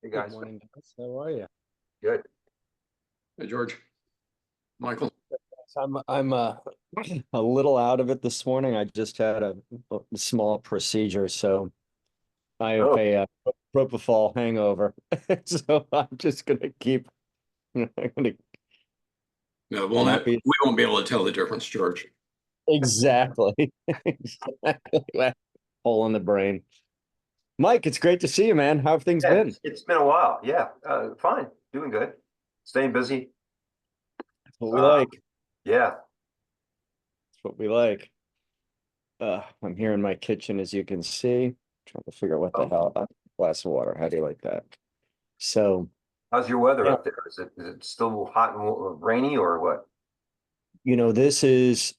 Hey Good guys, morning, guys. How are you? good. Hey, George, Michael. So I'm a little out of it this morning. I just had a small procedure, so I have Oh, a propofol hangover. So I'm just gonna keep. I'm gonna No, not be we won't be able to tell the difference, George. exactly exactly hole in the brain. Mike, it's great to see you, man. How have things yeah, been? it's been a while. Yeah, fine, doing good, staying busy. That's what we Uh, like. yeah. That's what we like. I'm here in my kitchen, as you can see, trying to figure out what the Oh, hell. Glass of water. How do you like that? So. how's your weather Yeah. up there? Is it still hot and rainy or what? This is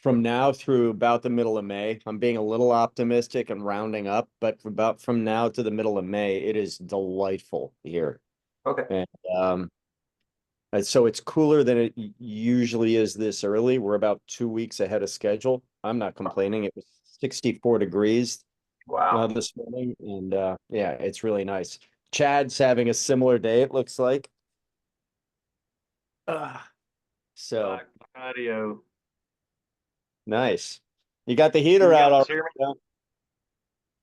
from now through about the middle of May. I'm being a little optimistic and rounding up, but from now to the middle of May, it is delightful here. Okay. And so it's cooler than it usually is this early. We're about 2 weeks ahead of schedule. I'm not complaining. It was 64 degrees Wow. this morning, and yeah, it's really nice. Chad's having a similar day, it looks like. Uh, so Back patio. nice. You got the Can heater you out guys already. hear me? Huh?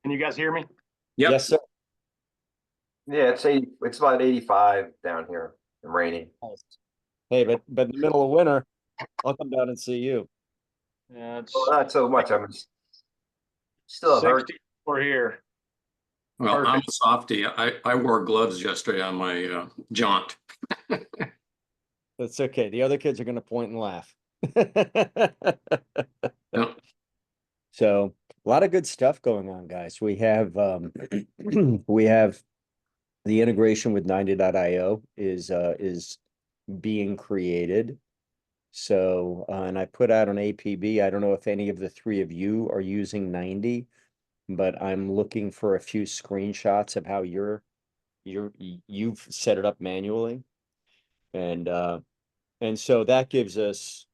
Can you guys hear me? Yep. Yes, sir. Yeah, it's about 85 down here and raining. Nice. Hey, but in the middle of winter, I'll come down and see you. Yeah, Well, it's not so much. I'm still hurt. 64 here. Well, I'm Perfect. a softie. I wore gloves yesterday on my jaunt. That's okay. The other kids are going to point and laugh. Yeah. So a lot of good stuff going on, guys. We have we have the integration with 90.io is being created. So and I put out an APB. I don't know if any of the three of you are using 90, but I'm looking for a few screenshots of how you've set it up manually. And so that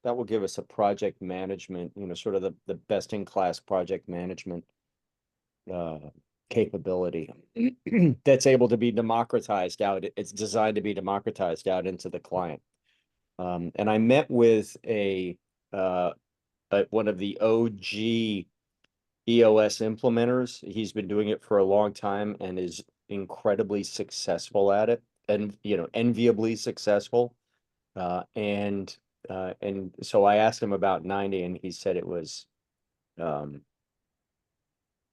will give us a project management, sort of the best in class project management uh capability that's able to be democratized out. It's designed to be democratized out into the client. And I met with uh one of the OG EOS implementers. He's been doing it for a long time and is incredibly successful at it, and enviably successful. And so I asked him about 90, and he said it was um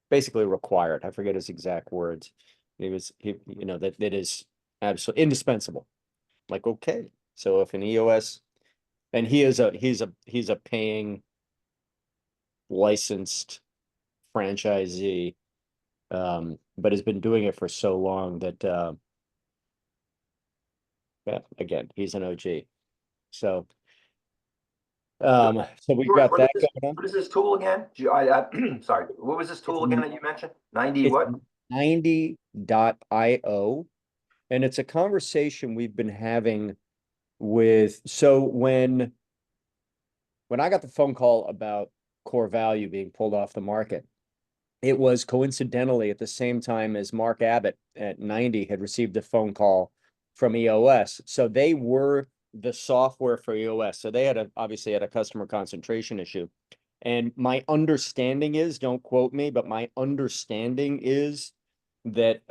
basically required. I forget his exact words. That is absolutely indispensable. Like, okay, so if an EOS, and he's a paying licensed franchisee, but has been doing it for so long that yeah, again, he's an OG. So so we've George, got that going on. what is this tool again? Sorry, what was this It's tool again that you mentioned? 90 it's what? 90.io, and it's a conversation we've been having with. So when I got the phone call about core value being pulled off the market, it was coincidentally at the same time as Mark Abbott at 90 had received a phone call from EOS. So they were the software for EOS. So they obviously had a customer concentration issue. And my understanding is, don't quote me, but my understanding is that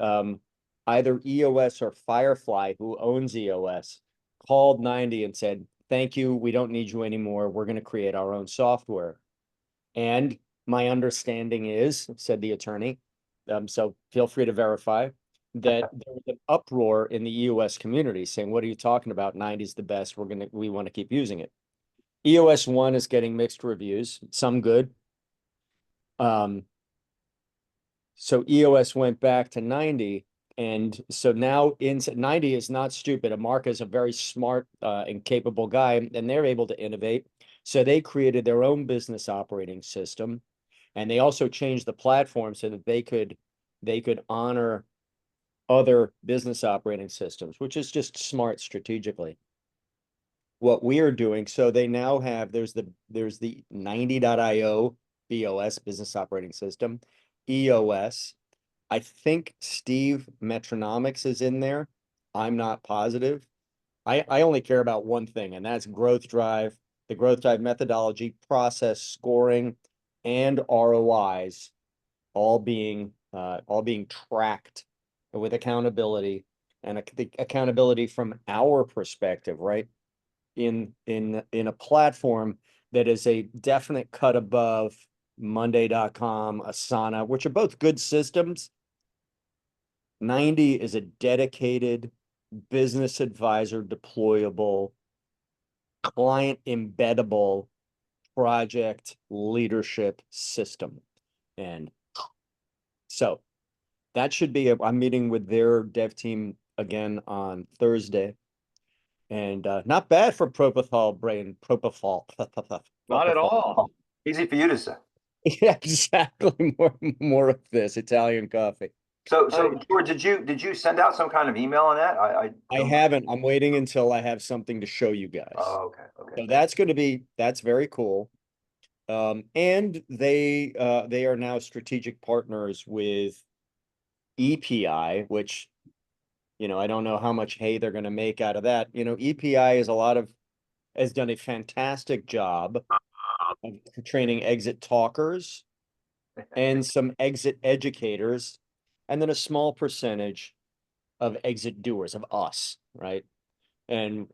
either EOS or Firefly, who owns EOS, called 90 and said, "Thank you, we don't need you anymore. We're going to create our own software." And my understanding is, said the attorney, so feel free to verify, that there was an uproar in the EOS community saying, "What are you talking about? 90 is the best. We want to keep using it." EOS 1 is getting mixed reviews, some good. So EOS went back to 90. And so now 90 is not stupid. Mark is a very smart and capable guy, and they're able to innovate. So they created their own business operating system, and they also changed the platform so that they could honor other business operating systems, which is just smart strategically. What we are doing, so they now have there's the 90.io BOS, business operating system, EOS, I think Steve Metronomics is in there. I'm not positive. I only care about one thing, and that's growth drive, the growth drive methodology, process, scoring, and ROIs all being tracked with accountability and the accountability from our perspective, right? In a platform that is a definite cut above Monday.com, Asana, which are both good systems. 90 is a dedicated business advisor deployable, client embeddable project leadership system. And so that should be, I'm meeting with their dev team again on Thursday. And not bad for propofol brain, propofol. Not at all. Easy for you to say. Yeah, exactly. More of this Italian coffee. So Hey. George, did you send out some kind of email on that? I don't- haven't. I'm waiting until I have something to show you guys. Oh, okay, So that's very cool. And they are now strategic partners with EPI, which, I don't know how much hay they're going to make out of that. EPI has done a fantastic job of training exit talkers and some exit educators, and then a small percentage of exit doers, of us, right? And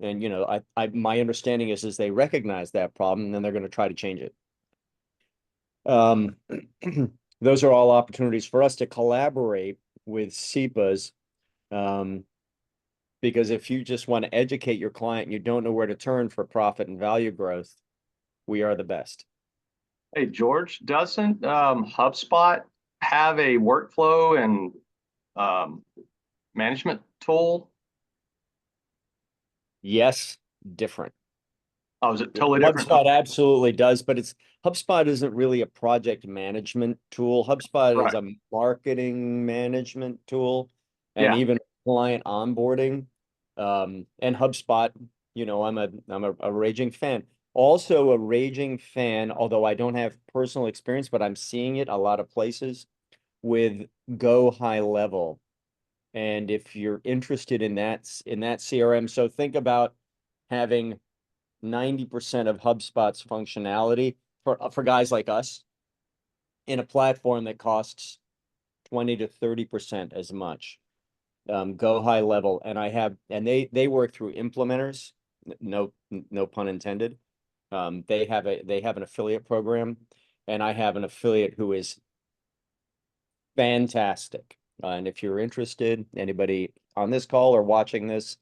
my understanding is they recognize that problem and then they're going to try to change it. Those are all opportunities for us to collaborate with SEPAs. Because if you just want to educate your client and you don't know where to turn for profit and value growth, we are the best. Hey, George, doesn't HubSpot have a workflow and management tool? Yes, different. Oh, is it totally different? HubSpot absolutely does, but HubSpot isn't really a project management tool. HubSpot is a marketing management tool and Yeah. even client onboarding. And HubSpot, I'm a raging fan. Also a raging fan, although I don't have personal experience, but I'm seeing it a lot of places with Go High Level. And if you're interested in that CRM, so think about having 90% of HubSpot's functionality for guys like us in a platform that costs 20 to 30% as much. Go High Level, and they work through implementers, no pun intended. They have an affiliate program, and I have an affiliate who is fantastic. And if you're interested, anybody on this call or watching this,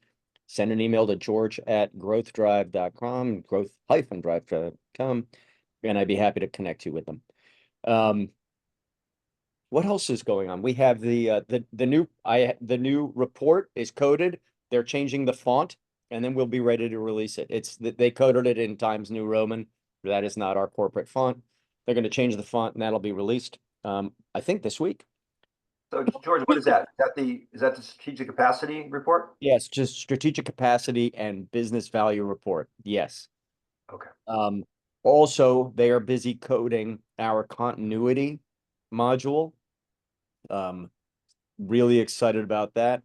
send an email to george@growthdrive.com, growth-drive.com, and I'd be happy to connect you with them. What else is going on? We have the new report is coded. They're changing the font, and then we'll be ready to release it. They coded it in Times New Roman. That is not our corporate font. They're going to change the font, and that'll be released, I think this week. So George, what is that? Is that the strategic capacity report? Yes, just strategic capacity and business value report. Yes. Okay. Also, they are busy coding our continuity module. Really excited about that.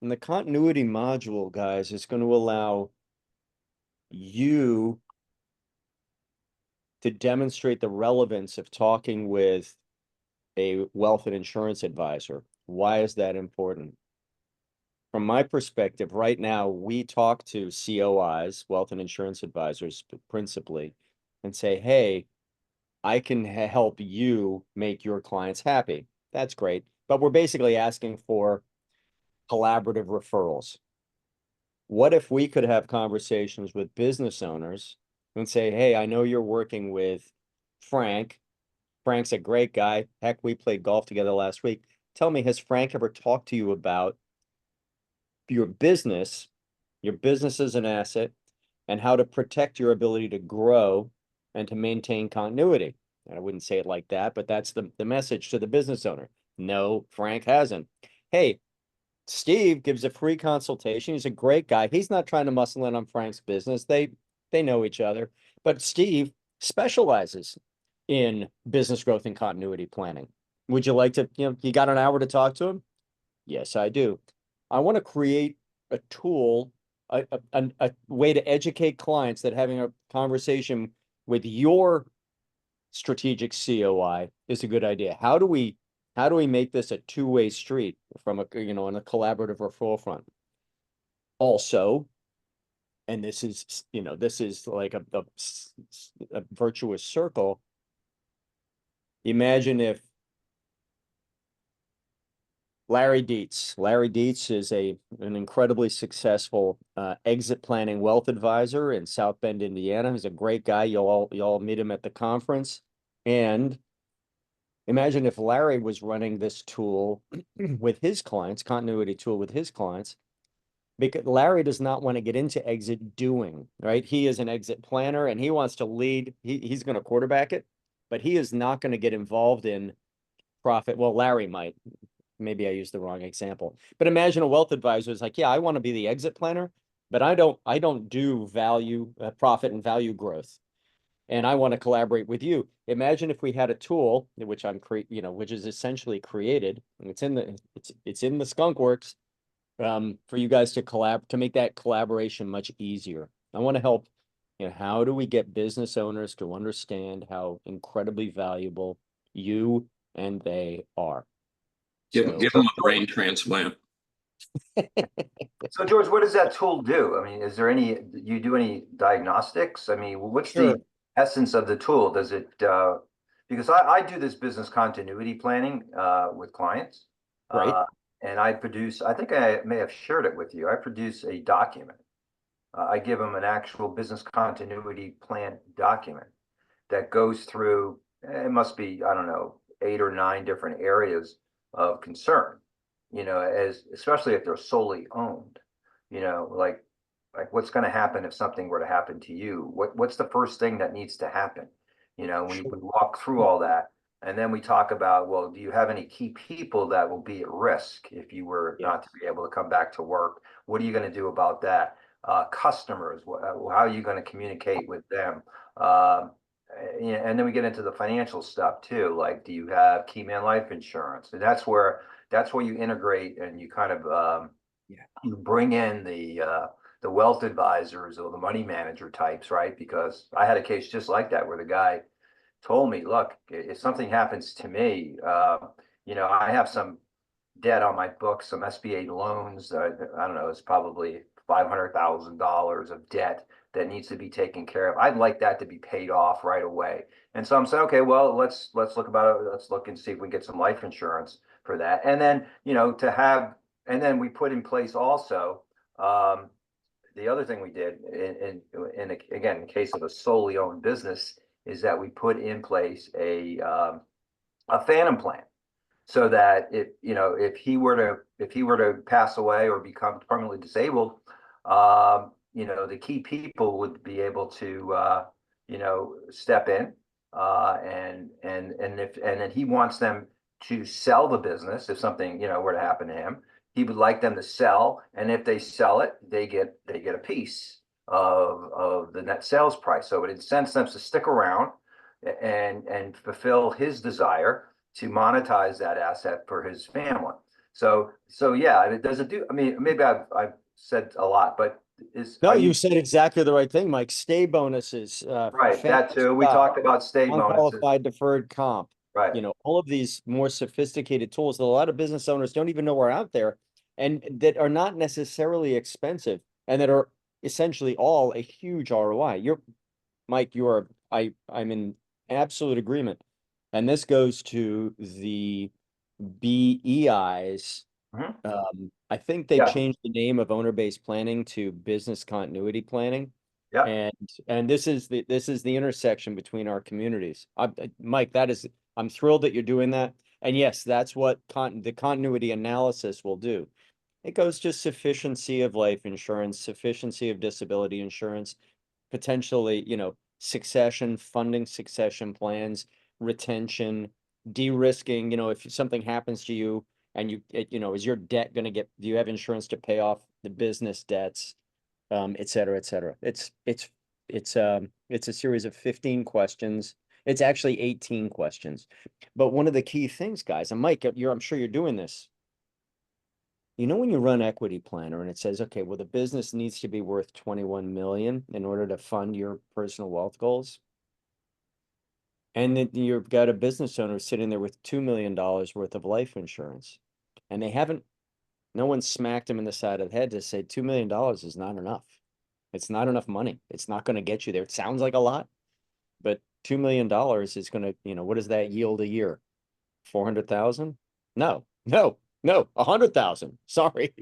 And the continuity module, guys, is going to allow you to demonstrate the relevance of talking with a wealth and insurance advisor. Why is that important? From my perspective, right now, we talk to COIs, wealth and insurance advisors, principally, and say, hey, I can help you make your clients happy. That's great. But we're basically asking for collaborative referrals. What if we could have conversations with business owners and say, hey, I know you're working with Frank. Frank's a great guy. Heck, we played golf together last week. Tell me, has Frank ever talked to you about your business as an asset, and how to protect your ability to grow and to maintain continuity? And I wouldn't say it like that, but that's the message to the business owner. No, Frank hasn't. Hey, Steve gives a free consultation. He's a great guy. He's not trying to muscle in on Frank's business. They know each other, but Steve specializes in business growth and continuity planning. Would you like to, you got an hour to talk to him? Yes, I do. I want to create a tool, a way to educate clients that having a conversation with your strategic COI is a good idea. How do we make this a two-way street from a, on a collaborative referral front? Also, and this is, this is like a virtuous circle. Imagine if Larry Dietz is an incredibly successful exit planning wealth advisor in South Bend, Indiana. He's a great guy. You'll all meet him at the conference. And imagine if Larry was running this tool with his clients, continuity tool with his clients, because Larry does not want to get into exit doing, right? He is an exit planner and he wants to lead. He's going to quarterback it, but he is not going to get involved in profit. Well, Larry might. Maybe I used the wrong example, but imagine a wealth advisor is like, yeah, I want to be the exit planner, but I don't do value, profit and value growth. And I want to collaborate with you. Imagine if we had a tool, which which is essentially created, and it's in the skunk works, for you guys to make that collaboration much easier. I want to help, how do we get business owners to understand how incredibly valuable you and they are? Give So, them a brain transplant. So George, what does that tool do? I mean, is there you do any diagnostics? I mean, what's Sure. the essence of the tool? Does it, because I do this business continuity planning with clients. Right. And I think I may have shared it with you. I produce a document. I give them an actual business continuity plan document that goes through, it must be, I don't know, 8 or 9 different areas of concern, especially if they're solely owned, like what's going to happen if something were to happen to you? What's the first thing that needs to happen? We walk through all that. And then we talk about, well, do you have any key people that will be at risk if you were not to be able to come back to work? What are you going to do about that? Customers, how are you going to communicate with them? And then we get into the financial stuff too. Like, do you have key man life insurance? And that's where you integrate and you kind of you bring in the wealth advisors or the money manager types, right? Because I had a case just like that where the guy told me, look, if something happens to me, I have some debt on my books, some SBA loans. I don't know, it's probably $500,000 of debt that needs to be taken care of. I'd like that to be paid off right away. And so I'm saying, okay, well, let's look about it. Let's look and see if we can get some life insurance for that. And then, and then we put in place also, the other thing we did again, in case of a solely owned business, is that we put in place a phantom plan, so that if he were to pass away or become permanently disabled, the key people would be able to step in, and then he wants them to sell the business if something were to happen to him. He would like them to sell, and if they sell it, they get a piece of the net sales price. So it incents them to stick around and fulfill his desire to monetize that asset for his family. So yeah, does it do? I mean, maybe I've said a lot, but no, you said exactly the right thing, Mike. Stay bonuses, right? That too. We talked about stay bonuses. Unqualified deferred comp. Right. All of these more sophisticated tools that a lot of business owners don't even know are out there, and that are not necessarily expensive, and that are essentially all a huge ROI. Mike, I'm in absolute agreement. And this goes to the BEIs. I think they changed the name of owner-based planning to business continuity planning. Yeah. And this is the intersection between our communities. Mike, I'm thrilled that you're doing that. And yes, that's what the continuity analysis will do. It goes to sufficiency of life insurance, sufficiency of disability insurance, potentially, funding succession plans, retention, de-risking, if something happens to you and is your debt going to do you have insurance to pay off the business debts, et cetera, et cetera. It's a series of 15 questions. It's actually 18 questions. But one of the key things, guys, and Mike, I'm sure you're doing this. You know, when you run Equity Planner and it says, okay, well, the business needs to be worth 21 million in order to fund your personal wealth goals. And then you've got a business owner sitting there with $2 million worth of life insurance. And no one smacked him in the side of the head to say $2 million is not enough. It's not enough money. It's not going to get you there. It sounds like a lot, but $2 million is going to, what does that yield a year? 400,000? No, 100,000. Sorry.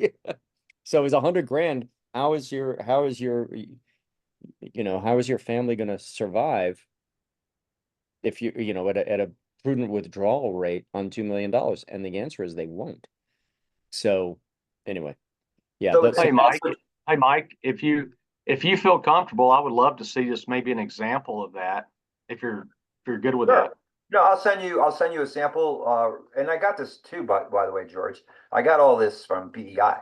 So is 100 grand. How is your family going to survive if at a prudent withdrawal rate on $2 million? And the answer is they won't. So anyway, yeah. So Hey, Mike. Hey, Mike, if you feel comfortable, I would love to see just maybe an example of that. If you're good with Sure. that. No, I'll send you a sample. And I got this too, by the way, George. I got all this from BEI.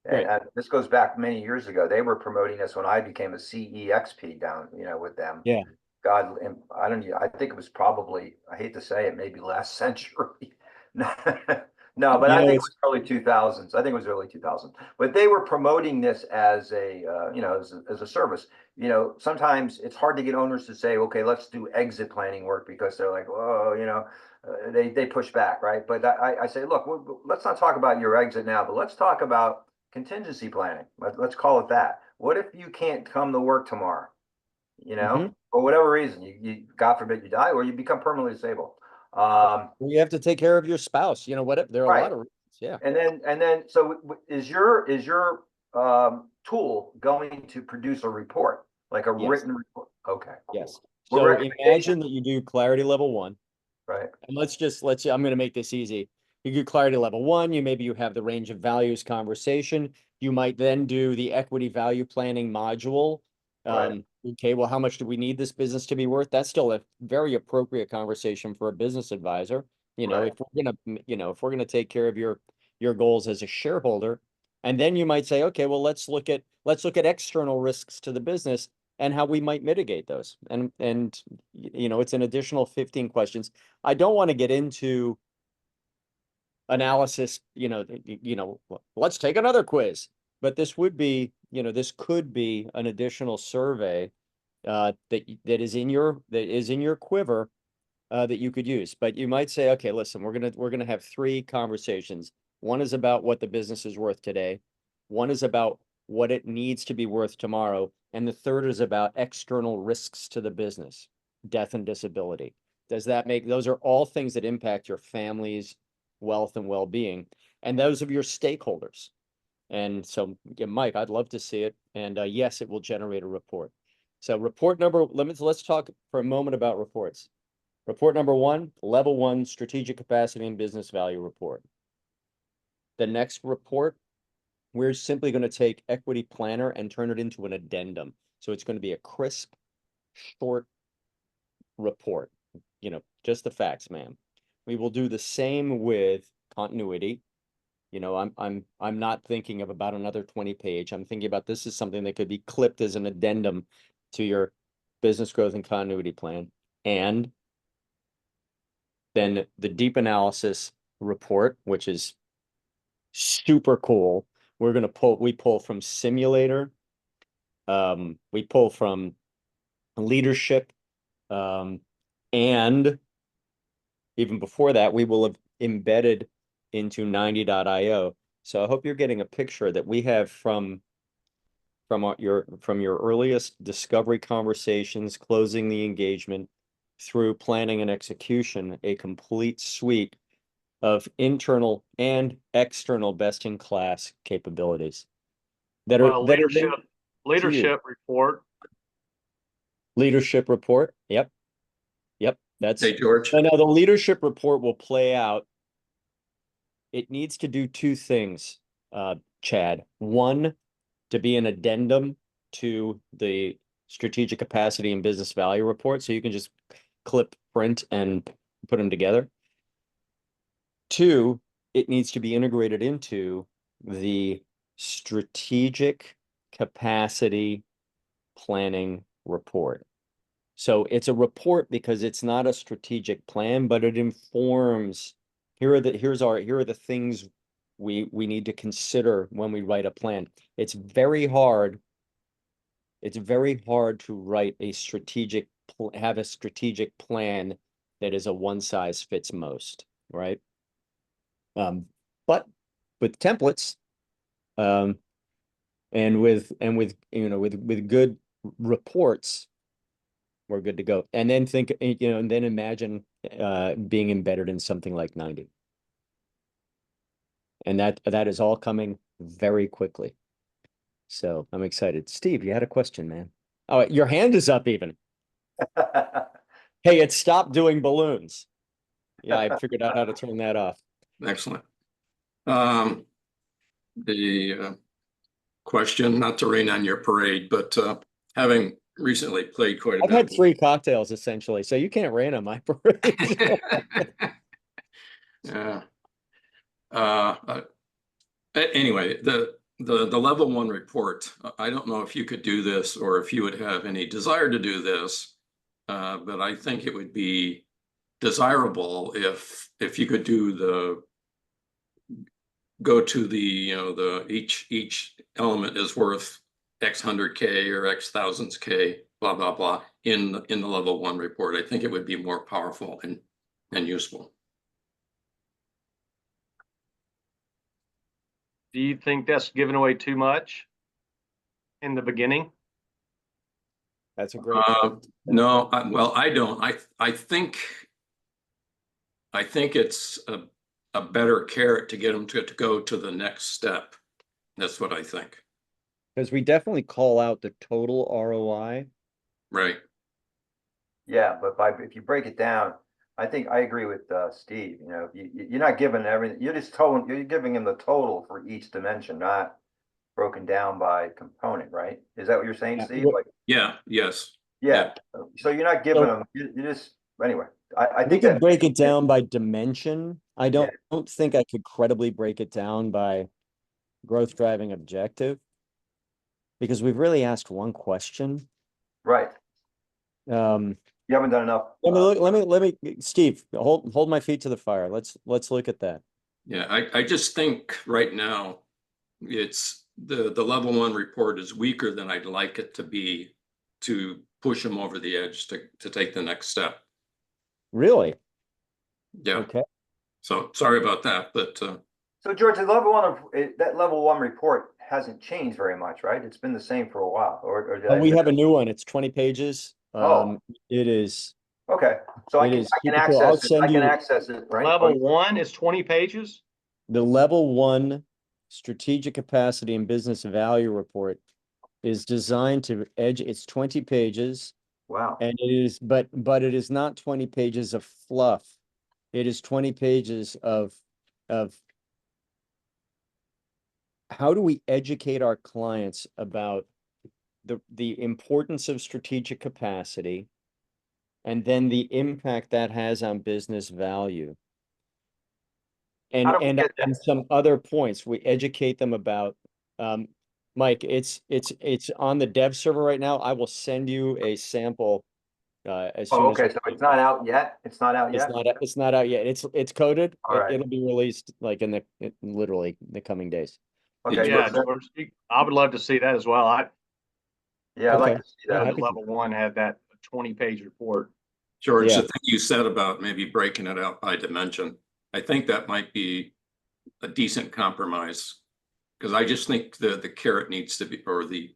Great. And this goes back many years ago. They were promoting this when I became a CEXP down, with them. Yeah. God, and I think it was probably, I hate to say it, maybe last century. No, but I think it was early 2000s. I think it was early 2000s. But they were promoting this as as a service. Sometimes it's hard to get owners to say, okay, let's do exit planning work because they're like, whoa, they push back, right? But I say, look, let's not talk about your exit now, but let's talk about contingency planning. Let's call it that. What if you can't come to work tomorrow? For whatever reason, you God forbid you die or you become permanently disabled. You have to take care of your spouse. What there are a lot of reasons. Yeah. And then so is your tool going to produce a report, like a written report? Okay. Cool. Yes. So imagine that you do clarity level 1. Right. And I'm going to make this easy. You do clarity level 1, you have the range of values conversation. You might then do the equity value planning module. Right. Okay, well, how much do we need this business to be worth? That's still a very appropriate conversation for a business advisor. Right. If we're gonna take care of your goals as a shareholder, and then you might say, okay, well, let's look at external risks to the business and how we might mitigate those. And it's an additional 15 questions. I don't want to get into analysis, let's take another quiz. But this would be, this could be an additional survey that is in your quiver that you could use. But you might say, okay, listen, we're gonna have 3 conversations. One is about what the business is worth today. One is about what it needs to be worth tomorrow. And the third is about external risks to the business, death and disability. Those are all things that impact your family's wealth and well-being, and those of your stakeholders. And so, yeah, Mike, I'd love to see it. And yes, it will generate a report. So let's talk for a moment about reports. Report number 1, level 1, strategic capacity and business value report. The next report, we're simply going to take Equity Planner and turn it into an addendum. So it's going to be a crisp, short report, just the facts, ma'am. We will do the same with continuity. I'm not thinking of about another 20-page. I'm thinking about this is something that could be clipped as an addendum to your business growth and continuity plan. And then the deep analysis report, which is super cool. We pull from simulator. We pull from leadership. And even before that, we will have embedded into 90.io. So I hope you're getting a picture that we have from your earliest discovery conversations, closing the engagement, through planning and execution, a complete suite of internal and external best-in-class capabilities that are leadership report. Leadership report. Yep. That's Hey, George. So now the leadership report will play out. It needs to do 2 things, Chad. 1, to be an addendum to the strategic capacity and business value report. So you can just clip, print, and put them together. 2, it needs to be integrated into the strategic capacity planning report. So it's a report because it's not a strategic plan, but it informs, here are the things we need to consider when we write a plan. It's very hard to write a have a strategic plan that is a one size fits most, right? But with templates, and with with good reports, we're good to go. And then and then imagine being embedded in something like 90. And that is all coming very quickly. So I'm excited. Steve, you had a question, man. Oh, your hand is up even. Hey, it stopped doing balloons. Yeah, I figured out how to turn that off. Excellent. The question, not to rain on your parade, but having recently played quite a I've bit. had 3 cocktails essentially, so you can't rain on my parade. Yeah. Anyway, the level 1 report, I don't know if you could do this or if you would have any desire to do this, but I think it would be desirable if you could go to the each element is worth X 100K or X thousands K, blah blah blah in the level 1 report. I think it would be more powerful and useful. Do you think that's giving away too much in the beginning? That's a great No, well, I don't. I think it's a better carrot to get them to go to the next step. That's what I think. because we definitely call out the total ROI. Right. Yeah, but if you break it down, I think I agree with Steve. You know, you're not giving everything. You're giving him the total for each dimension, not broken down by component, right? Is that what you're saying, Yeah, Steve? Like, Yeah. Yes. yeah. So you're not giving them. You just anyway. I We think could that break it down by dimension. I Yeah. don't think I could credibly break it down by growth driving objective because we've really asked one question. right. Um, You haven't done enough. let me, Steve, hold my feet to the fire. Let's look at that. Yeah. I just think right now it's the level 1 report is weaker than I'd like it to be to push them over the edge to take the next step. Really? Yeah. Okay. So sorry about that, but So George, that level 1 report hasn't changed very much, right? It's been the same for a while. Or did I We miss have a it? new one. It's 20 pages. Oh. It is. Okay. So It is I can super cool. I'll access it. send I can you access it, right? Level 1 is 20 pages. the level 1 strategic capacity and business value report is designed to edge. It's 20 pages. Wow. And it is, but it is not 20 pages of fluff. It is 20 pages of how do we educate our clients about the importance of strategic capacity and then the impact that has on business value. How do we get that? And some other points, we educate them about, Mike, it's on the dev server right now. I will send you a sample as soon Oh, as okay. So it's not out yet. It's not out yet. it's not out yet. It's coded. All right. It'll be released like literally the coming days. Okay. Yeah, so- George, I would love to see that as well. Yeah, I'd like Okay. to see Yeah, that. happy to. Level 1 had that 20-page report. George, Yeah. the thing you said about maybe breaking it out by dimension, I think that might be a decent compromise. Because I just think the carrot needs to be, or the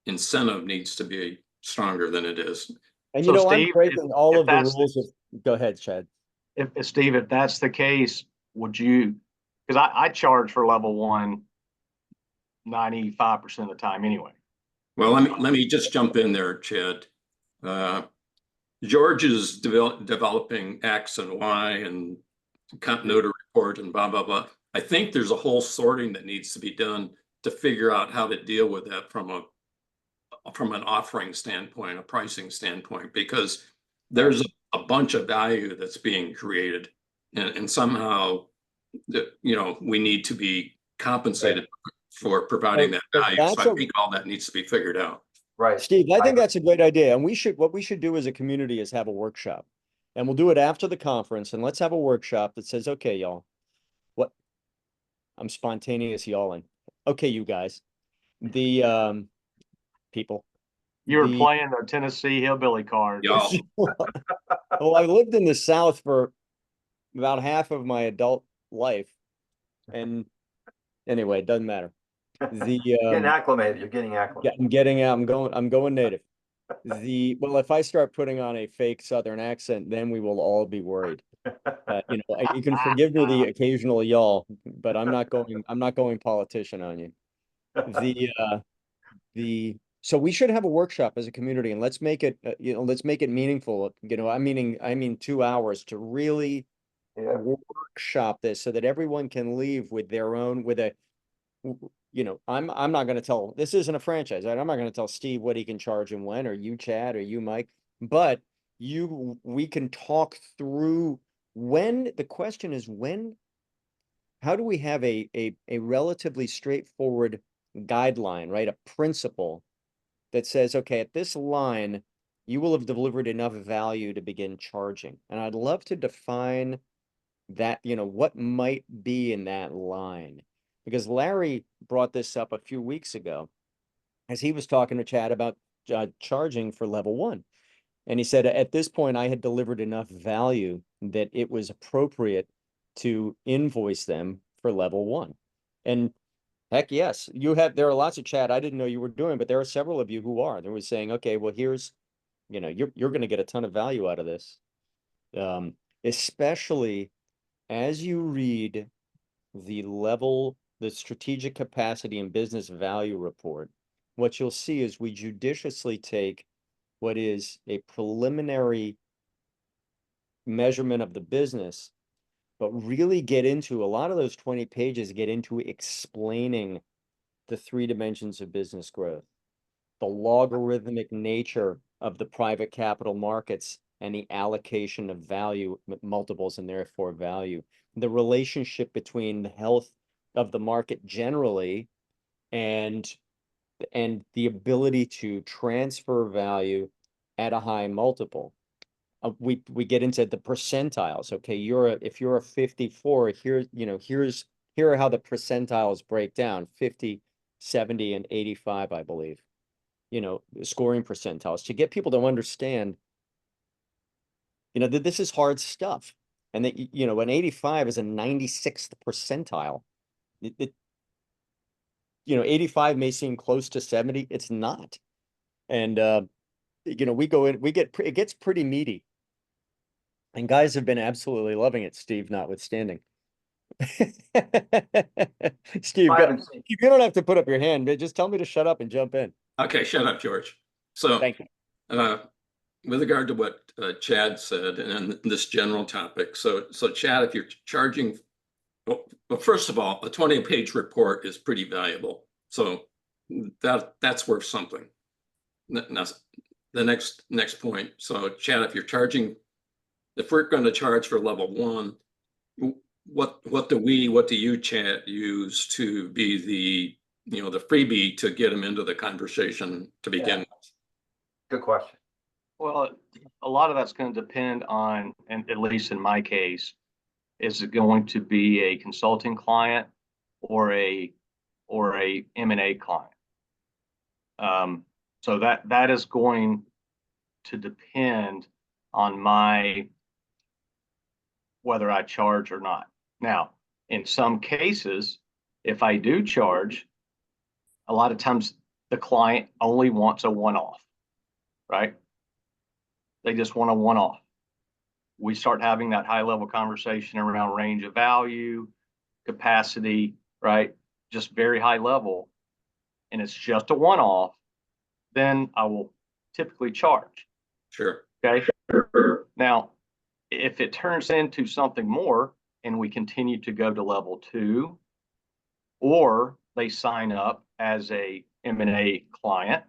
incentive needs to be stronger than it is. And So, I'm Steve, breaking all if of the that's rules of. Go ahead, Chad. If Steve, if that's the case, would you, because I charge for level 1 95% of the time anyway. Well, let me just jump in there, Chad. George is developing X and Y and continuity report and blah, blah, blah. I think there's a whole sorting that needs to be done to figure out how to deal with that from an offering standpoint, a pricing standpoint, because there's a bunch of value that's being created, and somehow we need to be compensated for providing that value. So I think all that needs to be figured out. Right. Steve, I I think agree. that's a great idea. And what we should do as a community is have a workshop. And we'll do it after the conference. And let's have a workshop that says, okay, y'all, what I'm spontaneous yawling. Okay, you guys, the people, You were the playing the Tennessee hillbilly card. Y'all, well, I lived in the South for about half of my adult life. And anyway, it doesn't matter. The Getting acclimated, you're getting yeah, acclimated. I'm getting out, I'm going native. Well, if I start putting on a fake Southern accent, then we will all be worried. You can forgive me the occasional y'all, but I'm not going politician on you. The, so we should have a workshop as a community and let's make it, let's make it meaningful. I mean 2 hours to really Yeah, workshop this so that everyone can leave with their own, I'm not going to tell, this isn't a franchise, right? I'm not going to tell Steve what he can charge and when, or you, Chad, or you, Mike, but we can talk through when. The question is when, how do we have a relatively straightforward guideline, right? A principle that says, okay, at this line, you will have delivered enough value to begin charging. And I'd love to define that, what might be in that line. Because Larry brought this up a few weeks ago as he was talking to Chad about charging for level 1. And he said, at this point, I had delivered enough value that it was appropriate to invoice them for level 1. And heck yes, there are lots of chat I didn't know you were doing, but there are several of you who are. There was saying, okay, well, here's, you're going to get a ton of value out of this. Especially as you read the strategic capacity and business value report, what you'll see is we judiciously take what is a preliminary measurement of the business, but really get into a lot of those 20 pages, get into explaining the 3 dimensions of business growth, the logarithmic nature of the private capital markets and the allocation of value multiples and therefore value, the relationship between the health of the market generally and the ability to transfer value at a high multiple. We get into the percentiles. Okay, if you're a 54, here are how the percentiles break down: 50, 70, and 85, I believe. Scoring percentiles to get people to understand, that this is hard stuff, and that an 85 is a 96th percentile. 85 may seem close to 70. It's not. And we go in, it gets pretty meaty. And guys have been absolutely loving it, Steve, notwithstanding. Steve, I haven't seen. you don't have to put up your hand, but just tell me to shut up and jump in. okay, shut up, George. So, Thank you. with regard to what Chad said and this general topic, so Chad, if you're charging, well, first of all, a 20-page report is pretty valuable. So that's worth something. Now, the next point. So, Chad, if we're going to charge for level 1, what do you, Chad, use to be the freebie to get them into the conversation to begin with? Good question. Well, a lot of that's going to depend on, and at least in my case, is it going to be a consulting client or a M&A client? So that is going to depend on whether I charge or not. Now, in some cases, if I do charge, a lot of times the client only wants a one-off, right? They just want a one-off. We start having that high-level conversation around range of value, capacity, right? Just very high level, and it's just a one-off, then I will typically charge. Sure. Okay. Now, if it turns into something more and we continue to go to level 2, or they sign up as a M&A client,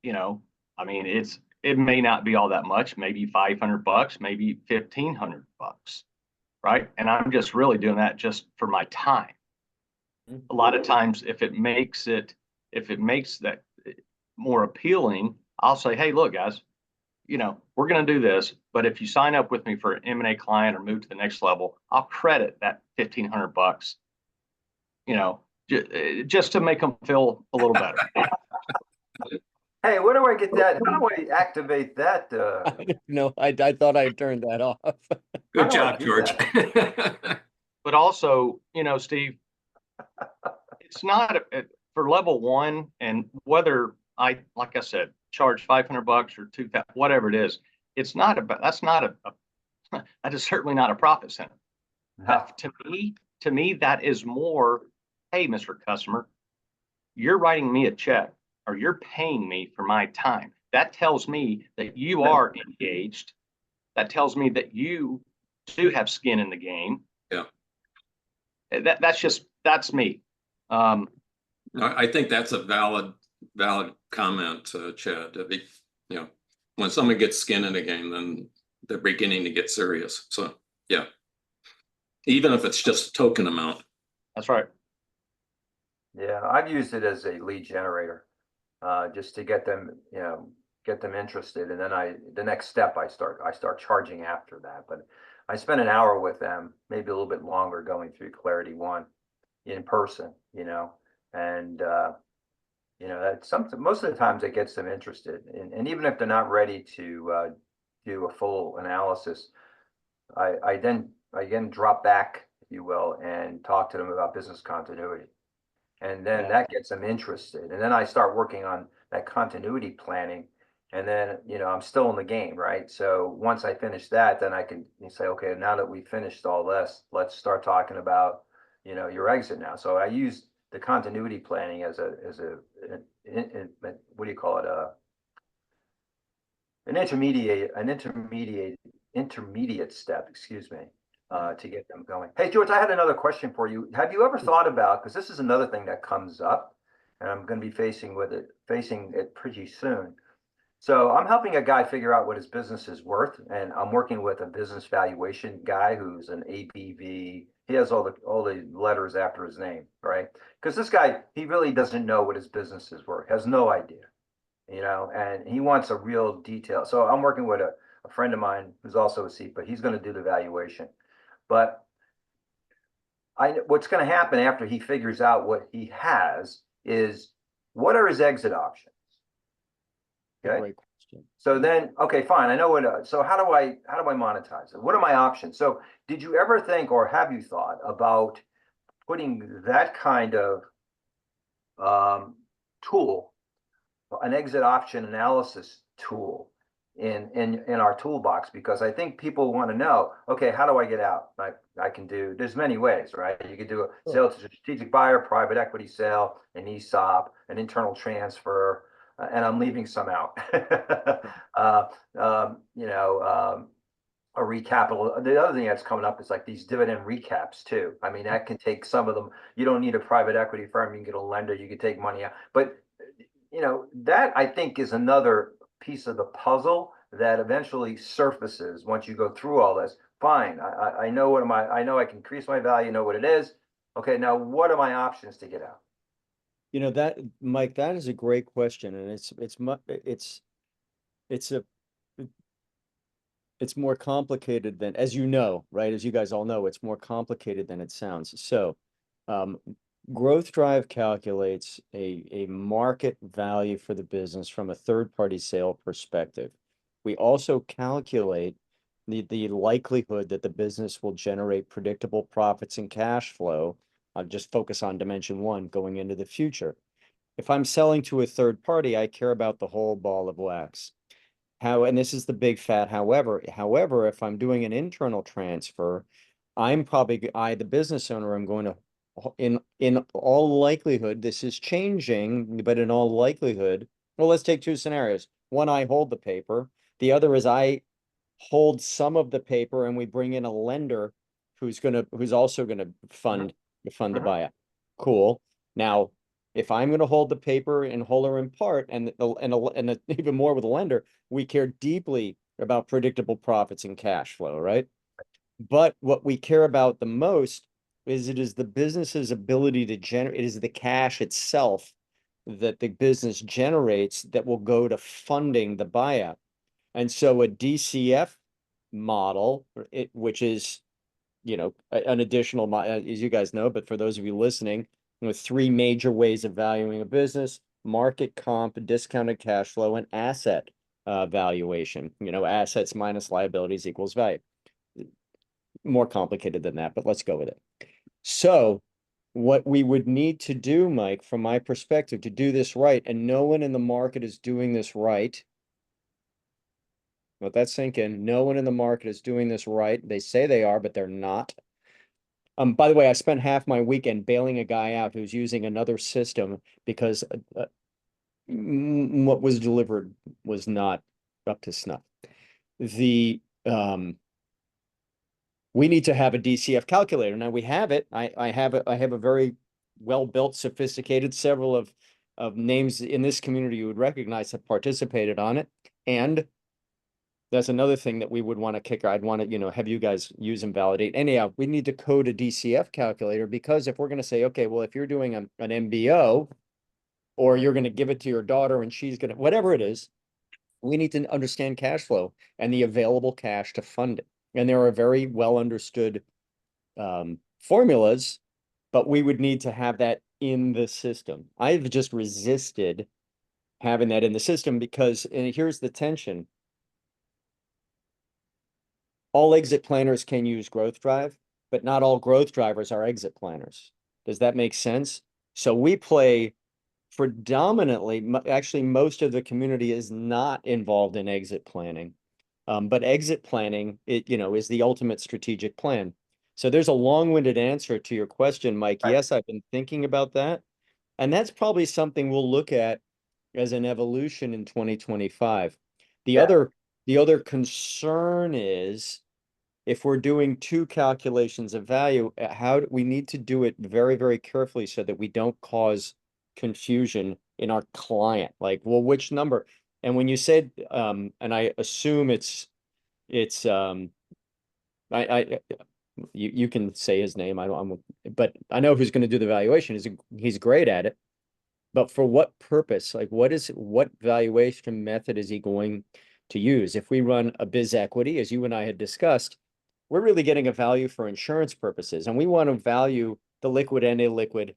I mean, it may not be all that much, maybe $500, maybe $1,500, right? And I'm just really doing that just for my time. A lot of times, if it makes that more appealing, I'll say, hey, look, guys, we're going to do this, but if you sign up with me for an M&A client or move to the next level, I'll credit that $1,500, just to make them feel a little better. Hey, where do I get that? How do I activate that? No, I thought I turned that off. Good How do I job, do George. But also, Steve, it's not for level one, and whether like I said, charge $500 or 2,000, whatever it is, it's not about, that is certainly not a profit center. No. To me, that is more, hey, Mr. Customer, you're writing me a check or you're paying me for my time. That tells me that you are engaged. That tells me that you do have skin in the game. Yeah. That's me. I think that's a valid comment, Chad. When someone gets skin in the game, then they're beginning to get serious. So yeah, even if it's just a token amount. That's right. Yeah, I've used it as a lead generator, just to get them, get them interested. And then the next step, I start charging after that. But I spent an hour with them, maybe a little bit longer, going through Clarity One in person, and that's something, most of the times it gets them interested. And even if they're not ready to do a full analysis, I then again drop back, if you will, and talk to them about business continuity. And then that gets them interested. And then I start working on that continuity planning. And then, I'm still in the game, right? So once I finish that, then I can say, okay, now that we finished all this, let's start talking about, your exit now. So I use the continuity planning as what do you call it? An intermediate step, excuse me, to get them going. Hey, George, I had another question for you. Have you ever thought about, because this is another thing that comes up, and I'm going to be facing it pretty soon. So I'm helping a guy figure out what his business is worth, and I'm working with a business valuation guy who's an ABV. He has all the letters after his name, right? Because this guy, he really doesn't know what his business is worth, has no idea, and he wants a real detail. So I'm working with a friend of mine who's also a CPA, but he's going to do the valuation. But what's going to happen after he figures out what he has is, what are his exit options? Okay. Great question. So then, okay, fine. I know what. So how do I monetize it? What are my options? So did you ever think, or have you thought about putting that kind of tool, an exit option analysis tool, in our toolbox? Because I think people want to know, okay, how do I get out? I can do, there's many ways, right? You could do a sale to a strategic buyer, private equity sale, an ESOP, an internal transfer, and I'm leaving some out. A recapital. The other thing that's coming up is like these dividend recaps too. I mean, that can take some of them. You don't need a private equity firm. You can get a lender. You can take money out. But that I think is another piece of the puzzle that eventually surfaces once you go through all this. Fine, I know I know I can increase my value, know what it is. Okay, now what are my options to get out? That, Mike, that is a great question, and it's more complicated than, as you know, right? As you guys all know, it's more complicated than it sounds. So, Growth Drive calculates a market value for the business from a third-party sale perspective. We also calculate the likelihood that the business will generate predictable profits and cash flow. I'll just focus on dimension one going into the future. If I'm selling to a third party, I care about the whole ball of wax. And this is the big fat however. However, if I'm doing an internal transfer, the business owner, I'm going to, in all likelihood, this is changing, but in all likelihood, well, let's take two scenarios. One, I hold the paper. The other is I hold some of the paper and we bring in a lender who's also gonna fund the buyout. Cool. Now, if I'm going to hold the paper in whole or in part, and even more with a lender, we care deeply about predictable profits and cash flow, right? But what we care about the most is it is the business's ability to generate, it is the cash itself that the business generates that will go to funding the buyout. And so a DCF model, which is, you know, an additional, as you guys know, but for those of you listening, with three major ways of valuing a business: market comp, discounted cash flow, and asset valuation. You know, assets minus liabilities equals value. More complicated than that, but let's go with it. So what we would need to do, Mike, from my perspective, to do this right, and no one in the market is doing this right. Let that sink in. No one in the market is doing this right. They say they are, but they're not. By the way, I spent half my weekend bailing a guy out who's using another system because what was delivered was not up to snuff. The we need to have a DCF calculator. Now we have it. I have a very well-built, sophisticated, several of names in this community you would recognize have participated on it. And that's another thing that we would want to kick. I'd want to, you know, have you guys use and validate. Anyhow, we need to code a DCF calculator, because if we're going to say, okay, well, if you're doing an MBO, or you're going to give it to your daughter and she's going to, whatever it is, we need to understand cash flow and the available cash to fund it. And there are very well understood formulas, but we would need to have that in the system. I've just resisted having that in the system because, and here's the tension: all exit planners can use growth drive, but not all growth drivers are exit planners. Does that make sense? So we play predominantly, actually, most of the community is not involved in exit planning. But exit planning, you know, is the ultimate strategic plan. So there's a long-winded answer to your question, Mike. Right. Yes, I've been thinking about that. And that's probably something we'll look at as an evolution in 2025. The Yeah. other concern is, if we're doing two calculations of value, how do we need to do it very, very carefully so that we don't cause confusion in our client? Like, well, which number? And when you said, and I assume I you can say his name. But I know who's going to do the valuation. He's great at it. But for what purpose? Like, what valuation method is he going to use? If we run a biz equity, as you and I had discussed, we're really getting a value for insurance purposes, and we want to value the liquid and illiquid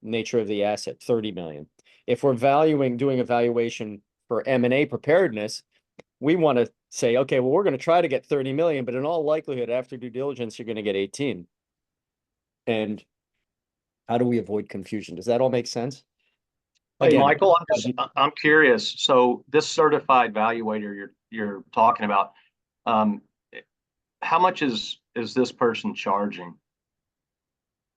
nature of the asset, 30 million. If we're doing a valuation for M&A preparedness, we want to say, okay, well, we're going to try to get 30 million, but in all likelihood, after due diligence, you're going to get 18. And how do we avoid confusion? Does that all make sense? Hey, Again, Michael, I'm curious. So this certified valuator you're talking about, how much is this person charging?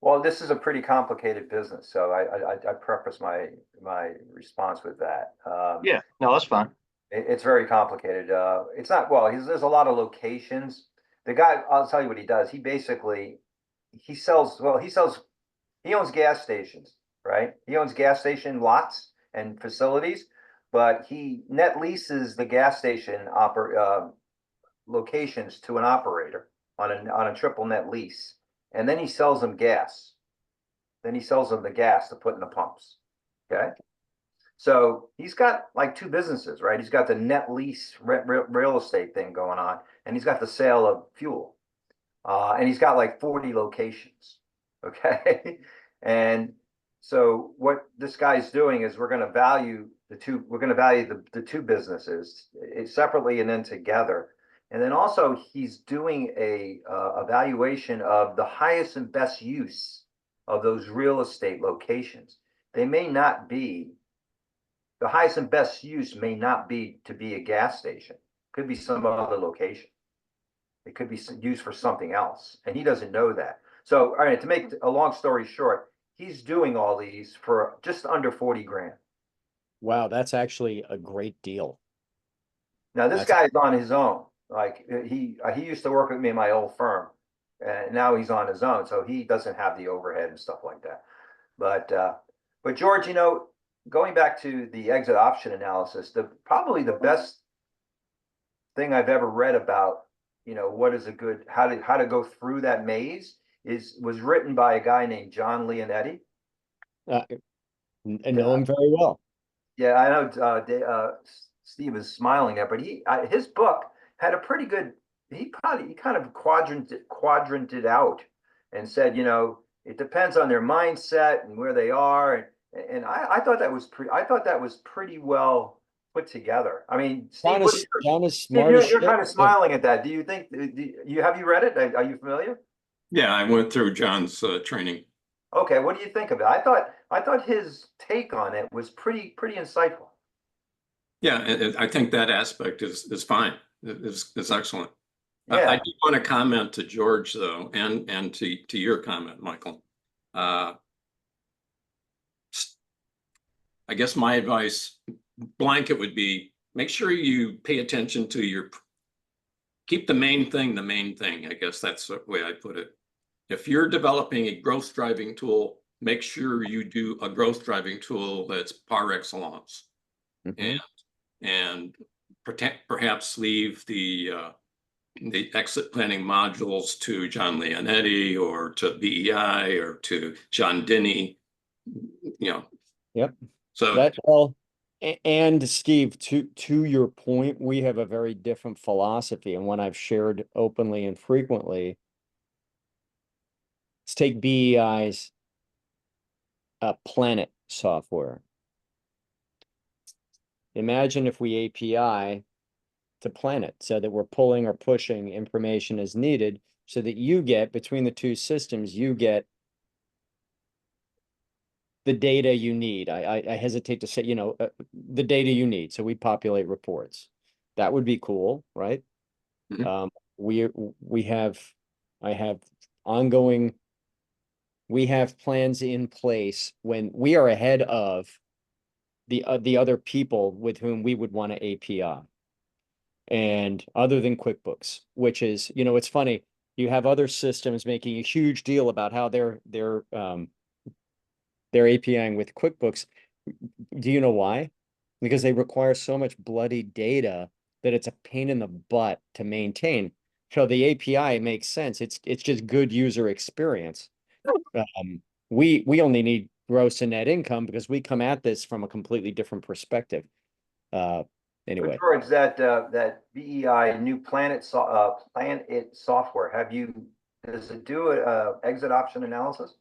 Well, this is a pretty complicated business, so I preface my response with that. Yeah, no, that's fine. It's very complicated. It's not, well, there's a lot of locations. The guy, I'll tell you what he does. He sells, he owns gas stations, right? He owns gas station lots and facilities, but he net leases the gas station locations to an operator on a triple net lease. And then he sells them gas. Then he sells them the gas to put in the pumps. Okay. So he's got like two businesses, right? He's got the net lease real estate thing going on, and he's got the sale of fuel. And he's got like 40 locations. Okay. And so what this guy's doing is we're going to value the two businesses separately and then together. And then also he's doing a evaluation of the highest and best use of those real estate locations. They may not be the highest and best use may not be to be a gas station. Could be some other location. It could be used for something else, and he doesn't know that. So, all right, to make a long story short, he's doing all these for just under 40 grand. wow, that's actually a great deal. Now, this guy's on his own. Like he used to work with me in my old firm, and now he's on his own, so he doesn't have the overhead and stuff like that. But George, you know, going back to the exit option analysis, probably the best thing I've ever read about, you know, what is a good how to go through that maze was written by a guy named John Leonetti. and know him very well. Yeah, I know, Steve is smiling at, but his book had a pretty good, he kind of quadranted out and said, it depends on their mindset and where they are. And I thought that was pretty well put together. I mean, Steve, John is Steve, smart as you're shit. kind of smiling at that. Do you think, have you read it? Are you familiar? Yeah, I went through John's training. Okay, what do you think of it? I thought his take on it was pretty insightful. Yeah, I think that aspect is fine. It's excellent. I Yeah. do want to comment to George though, and to your comment, Michael. I guess my advice blanket would be make sure you pay attention to keep the main thing the main thing. I guess that's the way I put it. If you're developing a growth driving tool, make sure you do a growth driving tool that's par excellence. And perhaps leave the exit planning modules to John Leonetti or to BEI or to John Denny, Yep. So and Steve, to your point, we have a very different philosophy, and one I've shared openly and frequently. Let's take BEI's Planet software. Imagine if we API to Planet so that we're pulling or pushing information as needed so that you get, between the two systems, you get the data you need. I hesitate to say, the data you need. So we populate reports. That would be cool, right? Mhm. We have plans in place when we are ahead of the other people with whom we would want to API. And other than QuickBooks, which is, it's funny, you have other systems making a huge deal about how they're APIing with QuickBooks. Do you know why? Because they require so much bloody data that it's a pain in the butt to maintain. So the API makes sense. It's just good user experience. We only need gross and net income because we come at this from a completely different perspective. Anyway. But George, that BEI new Planet software, does it do a exit option analysis?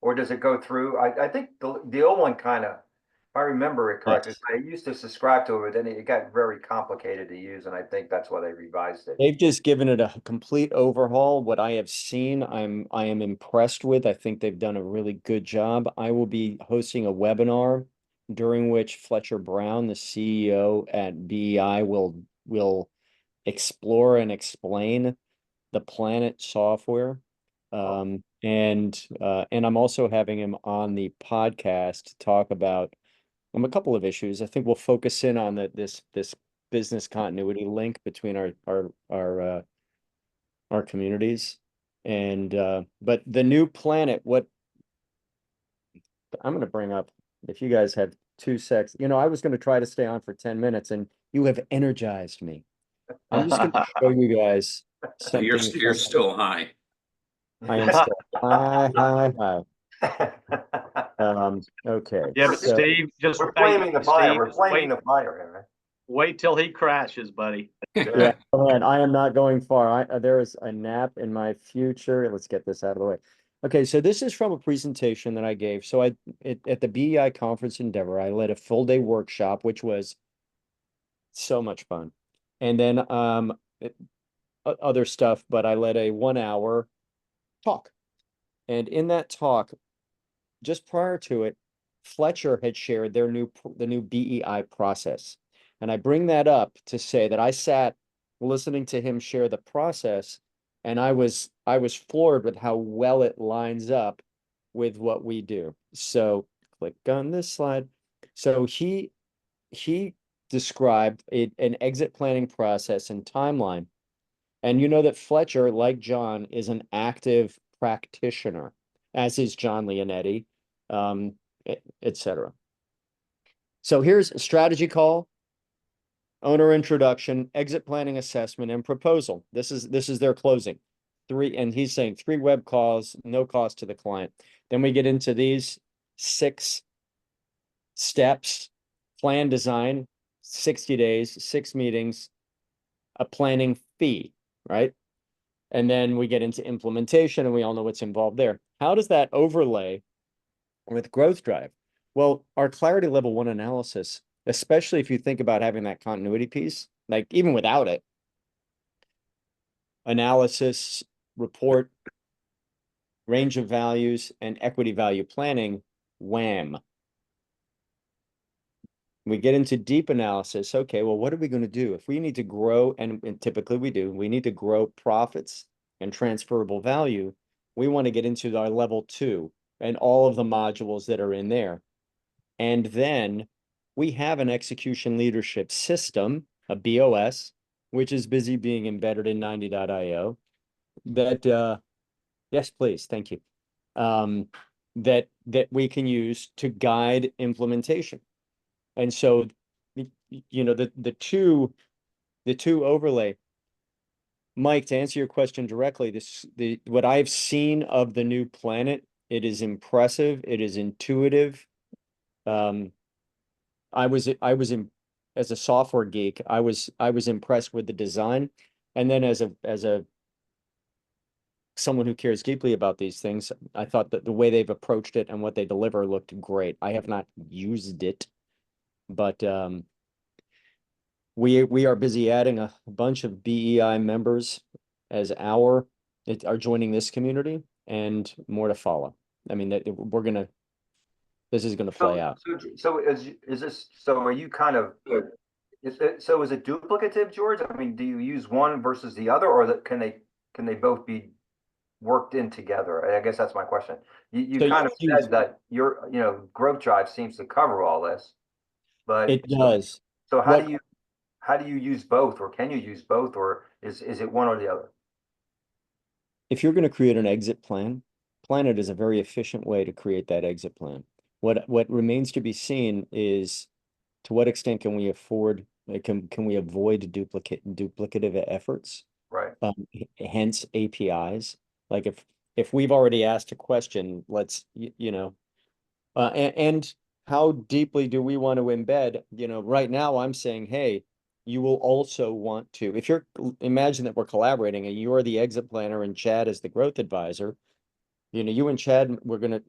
Or does it go through? I think the old one kind of, if I remember it correctly, I used to subscribe to it, then it got very complicated to use, and I think that's why they revised it. They've just given it a complete overhaul. What I have seen, I am impressed with. I think they've done a really good job. I will be hosting a webinar during which Fletcher Brown, the CEO at BEI, will explore and explain the Planet software. And I'm also having him on the podcast to talk about a couple of issues. I think we'll focus in on this business continuity link between our communities. And but the new Planet, what I'm going to bring up, if you guys have 2 seconds, I was going to try to stay on for 10 minutes, and you have energized me. I'm just going to show you guys something. You're still high. I am still high. Okay. Yeah, but so, Steve, We're flaming the fire. Steve, We're flaming the fire here, right? wait till he crashes, buddy. yeah, go ahead. I am not going far. There is a nap in my future. Let's get this out of the way. Okay, so this is from a presentation that I gave. So at the BEI conference in Denver, I led a full day workshop, which was so much fun. And then other stuff, but I led a 1-hour talk. And in that talk, just prior to it, Fletcher had shared the new BEI process. And I bring that up to say that I sat listening to him share the process, and I was floored with how well it lines up with what we do. So click on this slide. So he described an exit planning process and timeline. And you know that Fletcher, like John, is an active practitioner, as is John Leonetti, etc. So here's a strategy call, owner introduction, exit planning assessment, and proposal. This is their closing. And he's saying 3 web calls, no cost to the client. Then we get into these 6 steps, plan design, 60 days, 6 meetings, a planning fee, right? And then we get into implementation and we all know what's involved there. How does that overlay with growth drive? Well, our clarity level 1 analysis, especially if you think about having that continuity piece, like even without it, analysis, report, range of values, and equity value planning, wham. We get into deep analysis. Okay, well, what are we going to do? If we need to grow, and typically we do, we need to grow profits and transferable value. We want to get into our level 2 and all of the modules that are in there. And then we have an execution leadership system, a BOS, which is busy being embedded in 90.io that, yes, please, thank you, that we can use to guide implementation. And so, you know, the two overlay, Mike, to answer your question directly, what I've seen of the new planet, it is impressive. It is intuitive. I was as a software geek, I was impressed with the design. And then as a someone who cares deeply about these things, I thought that the way they've approached it and what they deliver looked great. I have not used it, but we are busy adding a bunch of BEI members as are joining this community, and more to follow. I mean, that this is gonna play out. So is this, so are you kind of, is it duplicative, George? I mean, do you use one versus the other, or can they both be worked in together? I guess that's my question. You So kind of said that your, growth drive seems to cover all this, but it does. So how do you use both, or can you use both, or is it one or the other? If you're going to create an exit plan, Planet is a very efficient way to create that exit plan. What remains to be seen is to what extent can we afford, can we avoid duplicative efforts? Right. Hence APIs. Like if we've already asked a question, let's, and how deeply do we want to embed? Right now I'm saying, hey, you will also want to, if you're, imagine that we're collaborating and you're the exit planner and Chad is the growth advisor, you and Chad, we're going to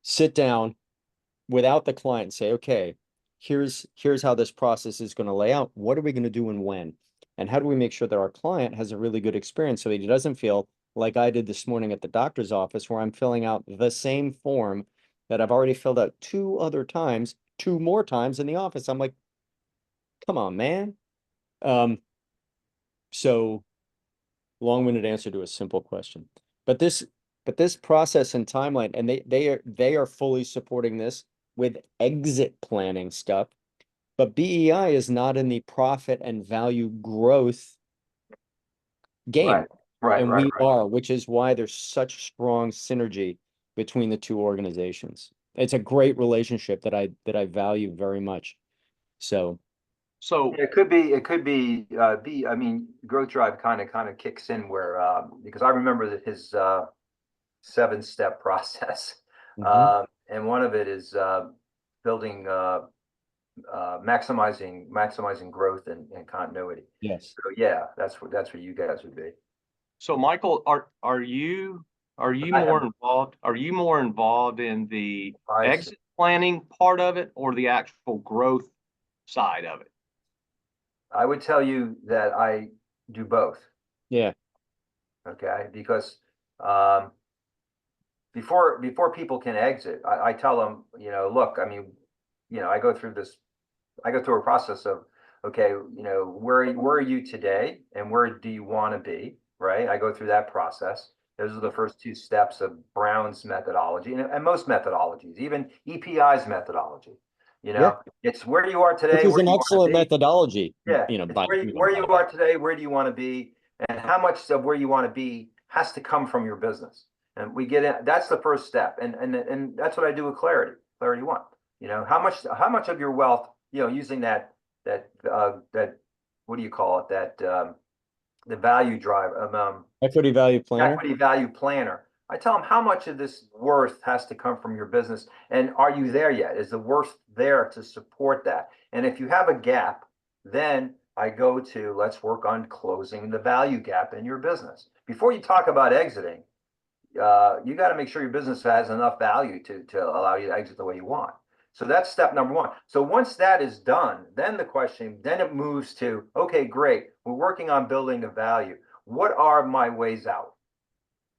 sit down without the client and say, okay, here's how this process is going to lay out. What are we going to do and when? And how do we make sure that our client has a really good experience so that he doesn't feel like I did this morning at the doctor's office, where I'm filling out the same form that I've already filled out 2 more times in the office. I'm like, come on, man. So long-winded answer to a simple question, but this process and timeline, and they are fully supporting this with exit planning stuff, but BEI is not in the profit and value growth game. Right. And we are, which is why there's such strong synergy between the 2 organizations. It's a great relationship that I value very much. So it could be I mean, growth drive kind of kicks in where because I remember that his 7-step process, and one of it is building maximizing growth and continuity. yes. So yeah, that's where you guys would be. So Michael, are you more involved? Are you more involved in the exit planning part of it, or the actual growth side of it? I would tell you that I do both. Yeah. Okay, because before people can exit, I tell them, look, I mean, I go through a process of, okay, where are you today and where do you want to be, right? I go through that process. Those are the first 2 steps of Brown's methodology, and most methodologies, even EPI's methodology. It's where you are today. Which is an excellent methodology. Yeah, where you are today, where do you want to be, and how much of where you want to be has to come from your business. And we get in. That's the first step, and that's what I do with Clarity 1. How much of your wealth, using that what do you call it, that the value drive equity value planner. Equity value planner. I tell them how much of this worth has to come from your business, and are you there yet? Is the worth there to support that? And if you have a gap, then I go to, let's work on closing the value gap in your business. Before you talk about exiting, you got to make sure your business has enough value to allow you to exit the way you want. So that's step number one. So once that is done, then then it moves to, okay, great. We're working on building the value. What are my ways out?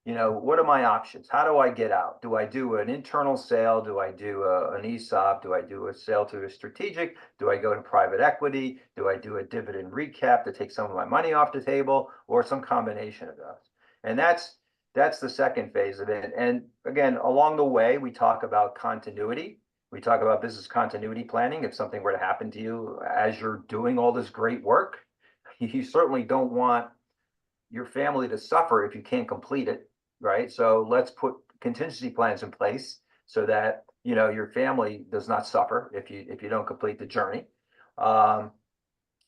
What are my options? How do I get out? Do I do an internal sale? Do I do an ESOP? Do I do a sale to a strategic? Do I go to private equity? Do I do a dividend recap to take some of my money off the table, or some combination of those? And that's the second phase of it. And again, along the way, we talk about continuity. We talk about business continuity planning. If something were to happen to you as you're doing all this great work, you certainly don't want your family to suffer if you can't complete it, right? So let's put contingency plans in place so that your family does not suffer if you don't complete the journey. And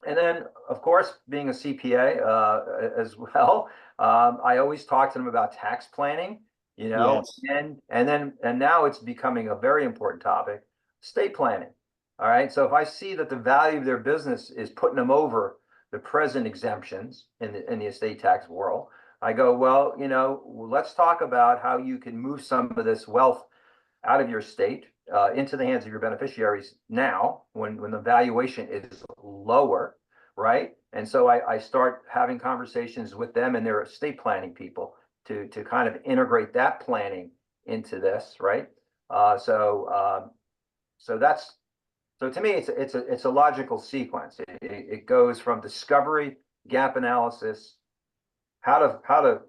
then, of course, being a CPA as well, I always talk to them about tax planning, Yes. and now it's becoming a very important topic, estate planning. All right. So if I see that the value of their business is putting them over the present exemptions in the estate tax world, I go, well, let's talk about how you can move some of this wealth out of your estate into the hands of your beneficiaries now when the valuation is lower, right? And so I start having conversations with them and their estate planning people to kind of integrate that planning into this, right? So that's so to me it's a logical sequence. It goes from discovery, gap analysis, how to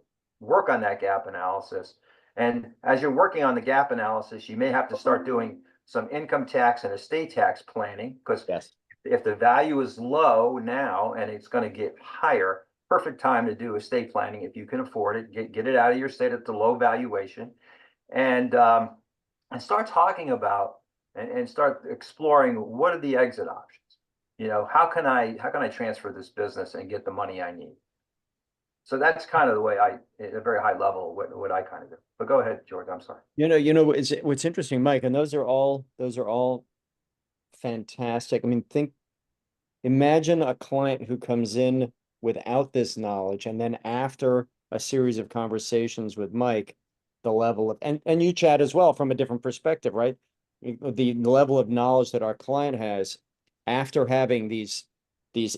work on that gap analysis. And as you're working on the gap analysis, you may have to start doing some income tax and estate tax planning, because Yes. if the value is low now and it's going to get higher, perfect time to do estate planning if you can afford it. Get it out of your estate at the low valuation, and start talking about and start exploring what are the exit options. How can I transfer this business and get the money I need? So that's kind of the way at a very high level, what I kind of do. But go ahead, George. I'm sorry. What's interesting, Mike, and those are all fantastic. I mean, imagine a client who comes in without this knowledge, and then after a series of conversations with Mike, the level of and you chat as well from a different perspective, right? The level of knowledge that our client has after having these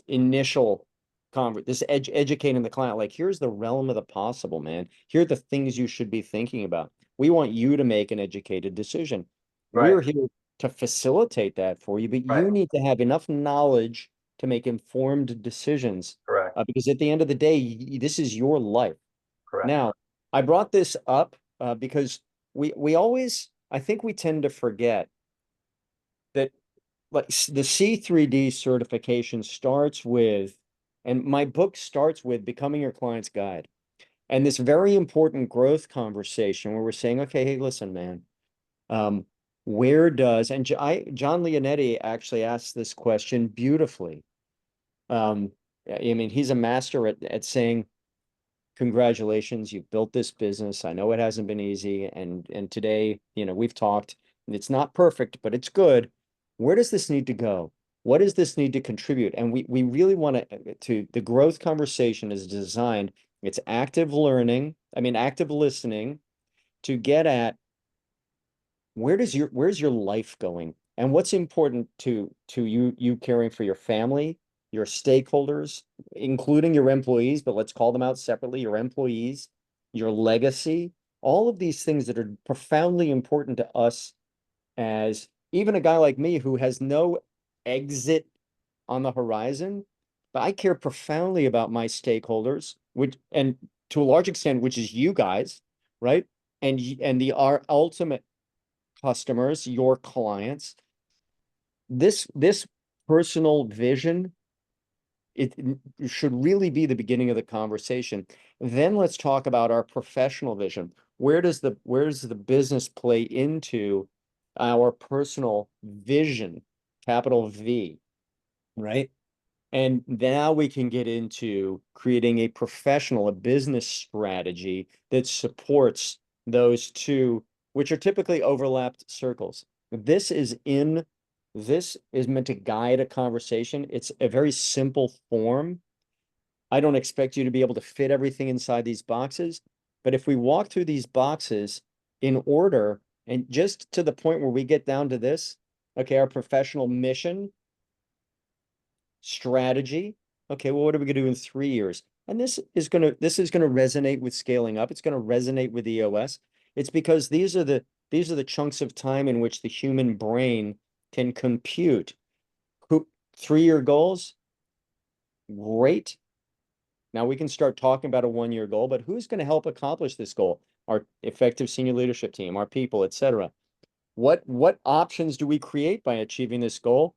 initial educating the client, like, here's the realm of the possible, man. Here are the things you should be thinking about. We want you to make an educated decision. Right. We're here to facilitate that for you, but Right. you need to have enough knowledge to make informed decisions. Correct. Because at the end of the day, this is your life. Correct. Now, I brought this up because we always, I think we tend to forget that, like, the C3D certification starts with, and my book starts with becoming your client's guide. And this very important growth conversation where we're saying, okay, hey, listen, man, where does, and John Leonetti actually asked this question beautifully. I mean, he's a master at saying, congratulations, you've built this business. I know it hasn't been easy. And today, we've talked, it's not perfect, but it's good. Where does this need to go? What does this need to contribute? And we really want the growth conversation is designed, it's active learning, active listening to get at where's your life going, and what's important to you caring for your family, your stakeholders, including your employees, but let's call them out separately, your employees, your legacy, all of these things that are profoundly important to us, as even a guy like me who has no exit on the horizon, but I care profoundly about my stakeholders, which, and to a large extent, which is you guys, right? And our ultimate customers, your clients. This personal vision, it should really be the beginning of the conversation. Then let's talk about our professional vision. Where does the business play into our personal vision, capital V, right? And now we can get into creating a business strategy that supports those two, which are typically overlapped circles. This is meant to guide a conversation. It's a very simple form. I don't expect you to be able to fit everything inside these boxes, but if we walk through these boxes in order and just to the point where we get down to this, okay, our professional mission, strategy. Okay, well, what are we gonna do in 3 years? And this is gonna resonate with scaling up. It's gonna resonate with EOS. It's because these are the chunks of time in which the human brain can compute. 3-year goals, great. Now we can start talking about a 1-year goal, but who's going to help accomplish this goal? Our effective senior leadership team, our people, etc. What options do we create by achieving this goal?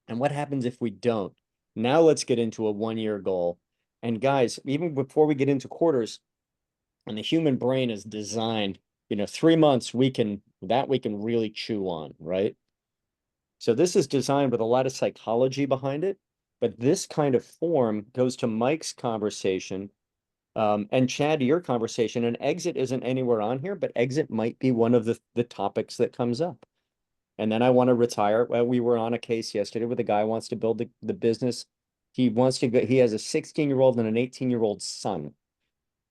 And what happens if we don't? Now let's get into a 1-year goal. And guys, even before we get into quarters, and the human brain is designed, 3 months we can really chew on, right? So this is designed with a lot of psychology behind it, but this kind of form goes to Mike's conversation, and Chad, to your conversation, and exit isn't anywhere on here, but exit might be one of the topics that comes up. And then I want to retire. Well, we were on a case yesterday where the guy wants to build the business. He wants to go, he has a 16-year-old and an 18-year-old son,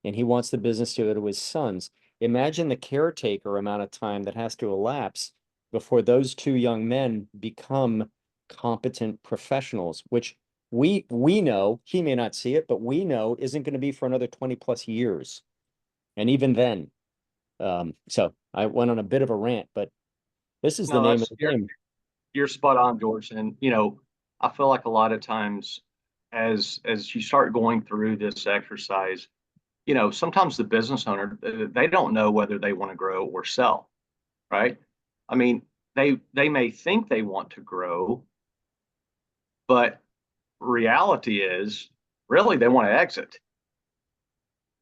and he wants the business to go to his sons. Imagine the caretaker amount of time that has to elapse before those two young men become competent professionals, which we know, he may not see it, but we know isn't going to be for another 20 plus years. And even then, so I went on a bit of a rant, but this is the No, name of the game. you're spot on, George. And I feel like a lot of times as you start going through this exercise, sometimes the business owner, they don't know whether they want to grow or sell, right? I mean, they may think they want to grow, but reality is really they want to exit.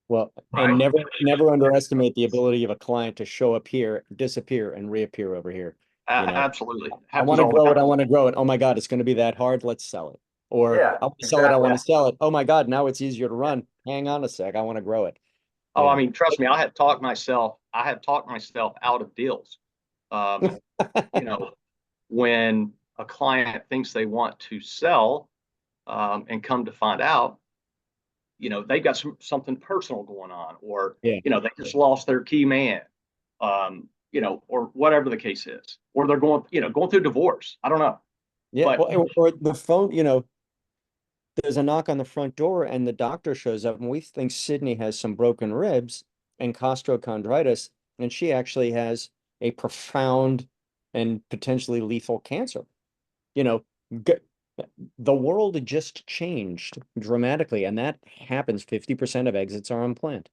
Well, Right. and never underestimate the ability of a client to show up here, disappear, and reappear over here. Absolutely. I want to grow it. I want to grow it. Oh my God, it's going to be that hard. Let's sell it. Or Yeah, I want to sell it. I exactly. want to sell it. Oh my God, now it's easier to run. Hang on a sec. I want to grow it. Oh, Yeah. I mean, trust me, I had talked myself out of deals. Um, when a client thinks they want to sell, and come to find out, they've got something personal going on, or Yeah. they just lost their key man, or whatever the case is, or they're going through divorce. I don't know. Yeah. But Well, or the phone, there's a knock on the front door and the doctor shows up and we think Sydney has some broken ribs and costochondritis, and she actually has a profound and potentially lethal cancer. You know, the world had just changed dramatically, and that happens. 50% of exits are unplanned.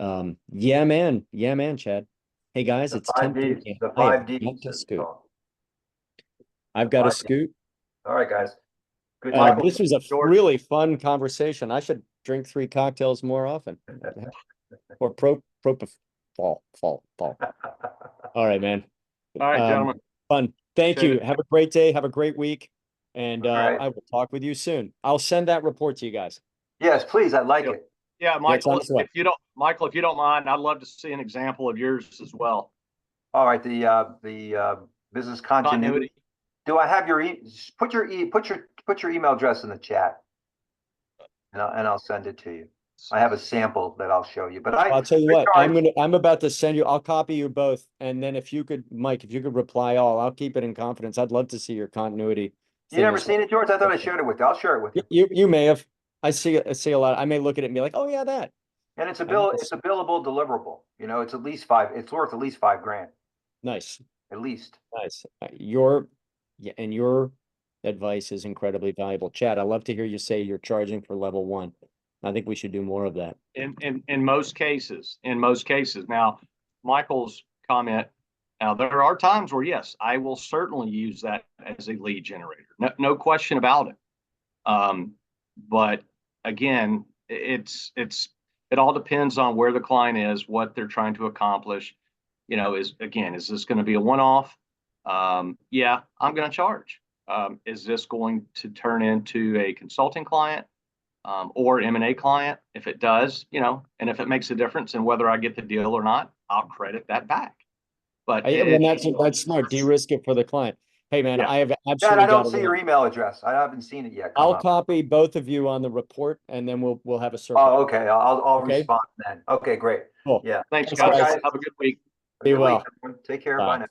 Yeah, man. Yeah, man, Chad. Hey guys, The it's 5 Ds, 10:30. the I have 5 Ds. got to as it's scoot. called. I've got to 5 Ds. scoot. All right, guys. Good talking. This was a George. really fun conversation. I should drink 3 cocktails more often. Or fall. All right, man. all right, gentlemen. Fun. Thank Appreciate you. it. Have a great day. Have a great week. And All right. I will talk with you soon. I'll send that report to you guys. Yes, please. I'd like Yeah. it. Yeah, Michael, it's on its way. Michael, if you don't mind, I'd love to see an example of yours as well. All right. The business continuity. Do I have your put your email address in the chat, and I'll send it to you. I have a sample that I'll show you, but I'll tell you what, I'm about to send you, I'll copy you both. And then if you could, Mike, if you could reply all, I'll keep it in confidence. I'd love to see your continuity. You never seen it, George? I thought I shared it with you. I'll share it with you. You may have. I see a lot. I may look at it and be like, oh yeah, that. And it's a billable deliverable. It's at least it's worth at least $5,000. Nice. At least. Nice. And your advice is incredibly valuable. Chad, I love to hear you say you're charging for level 1. I think we should do more of that. In most cases. Now, Michael's comment. Now, there are times where, yes, I will certainly use that as a lead generator. No question about it. But again, it all depends on where the client is, what they're trying to accomplish. Is this going to be a one-off? Yeah, I'm going to charge. Is this going to turn into a consulting client? or M&A client. If it does, and if it makes a difference in whether I get the deal or not, I'll credit that back. But And that's smart. De-risk it for the client. Hey, man, Yeah. I have Chad, absolutely I don't got see to your run. email address. I haven't seen it yet. Come I'll up. copy both of you on the report, and then we'll have a circle. Oh, okay. I'll Okay. respond then. Okay, great. Cool. Yeah. Thanks, Thanks, guys. guys. Have a good week. Have a good Be well. week, everyone. Take care. Bye. Bye now.